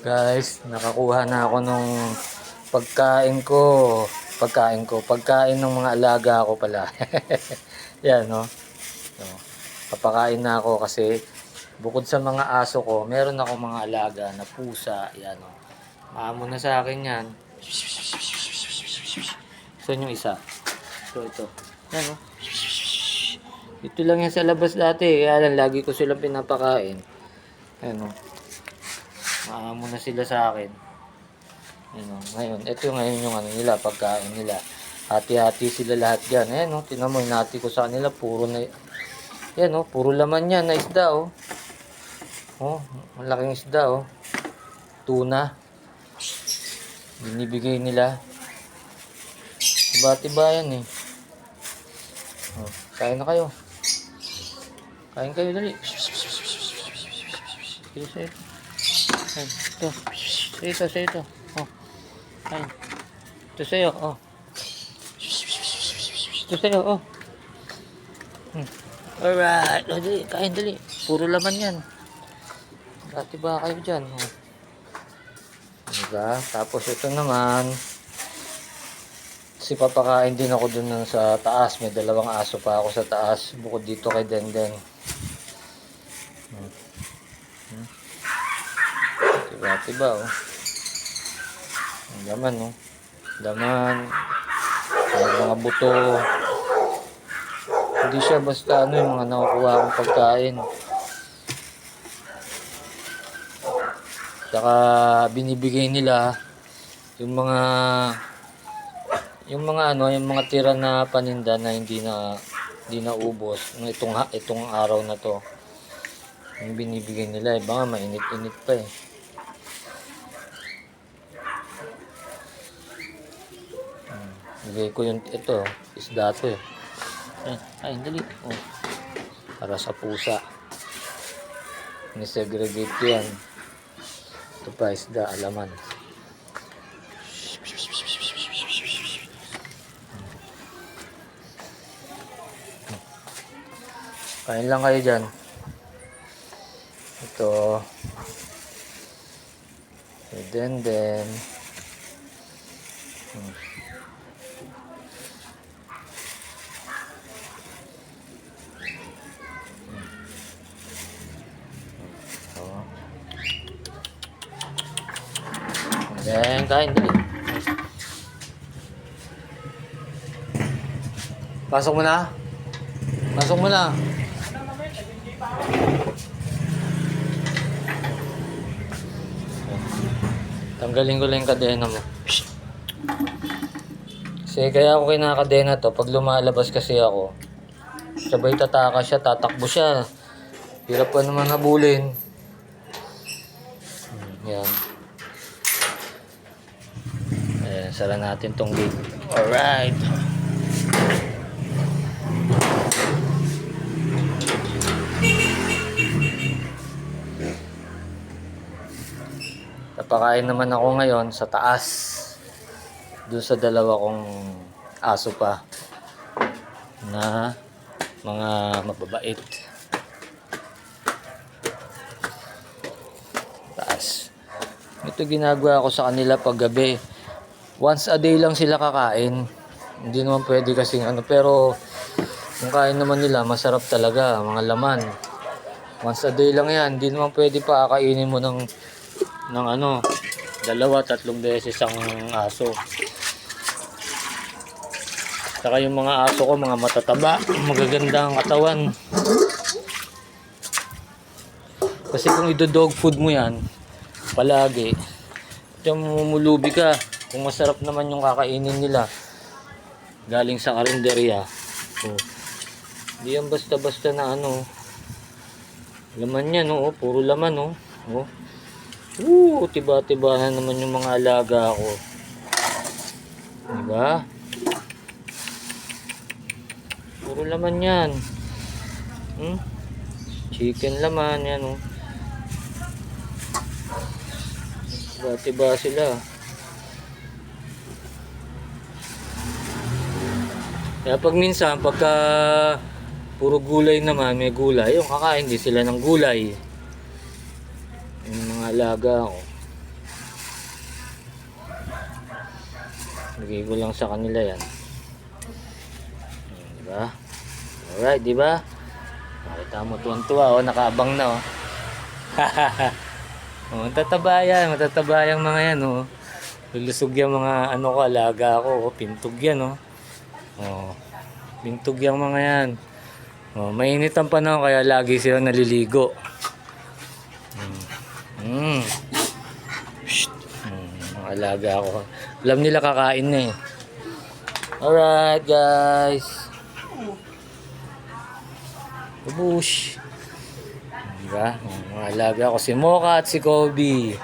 Guys, nakakuha na ako nung pagkain ng mga alaga ko pala. Yan, no? So, papakain na ako kasi bukod sa mga aso ko, meron ako mga alaga na pusa. Yan, no? Maamo na sa akin yan. Saan yung isa? Ito. Yan, no? Ito lang yan sa labas dati. Kaya lang, lagi ko silang pinapakain. Yan, no? Maamo na sila sa akin. Ano, ngayon, ito yung ano nila, pagkain nila. Hati-hati sila lahat dyan. Ayan, no, tinan mo, hinati ko sa kanila, puro na, yan, no, puro laman yan na isda, oh. Oh, malaking isda, oh. Tuna. Binibigay nila. Tiba-tiba yan, eh. Oh, kain na kayo. Kain kayo, dali. Ito. Ito. Oh. Kain. Ito sa'yo, oh. Ito sa'yo, oh. Alright. Oh, dali. Kain, dali. Puro laman yan. Dati ba kayo dyan? Oh. Diba? Tapos ito naman. Kasi papakain din ako dun sa taas. May 2 aso pa ako sa taas. Bukod dito kay Denden. Diba, oh. Ang laman, oh. Laman. Mga buto. Hindi siya basta ano yung mga nakukuha akong pagkain. Saka binibigay nila yung mga tira na paninda na hindi na ubos itong araw na to. Yung binibigay nila, baka mainit-init pa eh. Bigay ko yung ito, isda to eh. Ay, dali. Oh. Para sa pusa. Ni-segregate ko yan. Ito pa, isda, alaman. Kain lang kayo dyan. Ito. Denden. Ayan, kain dali. Pasok mo na. Tanggalin ko lang yung kadena mo. Kasi kaya ako kinakadena to, pag lumalabas kasi ako, sabay tataka siya, tatakbo siya. Hirap pa naman habulin. Yan. Ayan, sara natin tong gate. Alright. Napakain naman ako ngayon sa taas. Doon sa 2 kong aso pa na mga mababait. Taas. Ito ginagawa ko sa kanila pag gabi. Once a day lang sila kakain. Hindi naman pwede kasing ano, pero yung kain naman nila masarap talaga, mga laman. Once a day lang yan. Hindi naman pwede pa kainin mo ng 2-3 beses ang aso. Saka yung mga aso ko, mga matataba, magaganda ang katawan. Kasi kung i-dog food mo yan palagi, mamumulubi ka. Kung masarap naman yung kakainin nila galing sa karinderya, hindi yan basta-basta na ano. Laman yan, oh. Puro laman, oh. Tiba-tiba na naman yung mga alaga ko. Diba? Puro laman yan. Chicken laman yan, oh. Tiba-tiba sila. Kaya pag minsan, pagka puro gulay naman, may gulay, yung kakain din sila ng gulay. Yung mga alaga ko. Lagay ko lang sa kanila yan. Diba? Alright, diba? Makita mo tuwan-tuwa, oh, nakaabang na, oh. Oh, matataba yung mga yan, oh. Lulusog yung mga ano ko, alaga ko, oh. Pintog yan, oh. Oh, pintog yung mga yan. Oh, mainit ang panahon kaya lagi sila naliligo. Shh. Mga alaga ko. Alam nila kakain na, eh. Alright, guys. Bubush. Diba? Mga alaga ko si Mocha at si Kobe.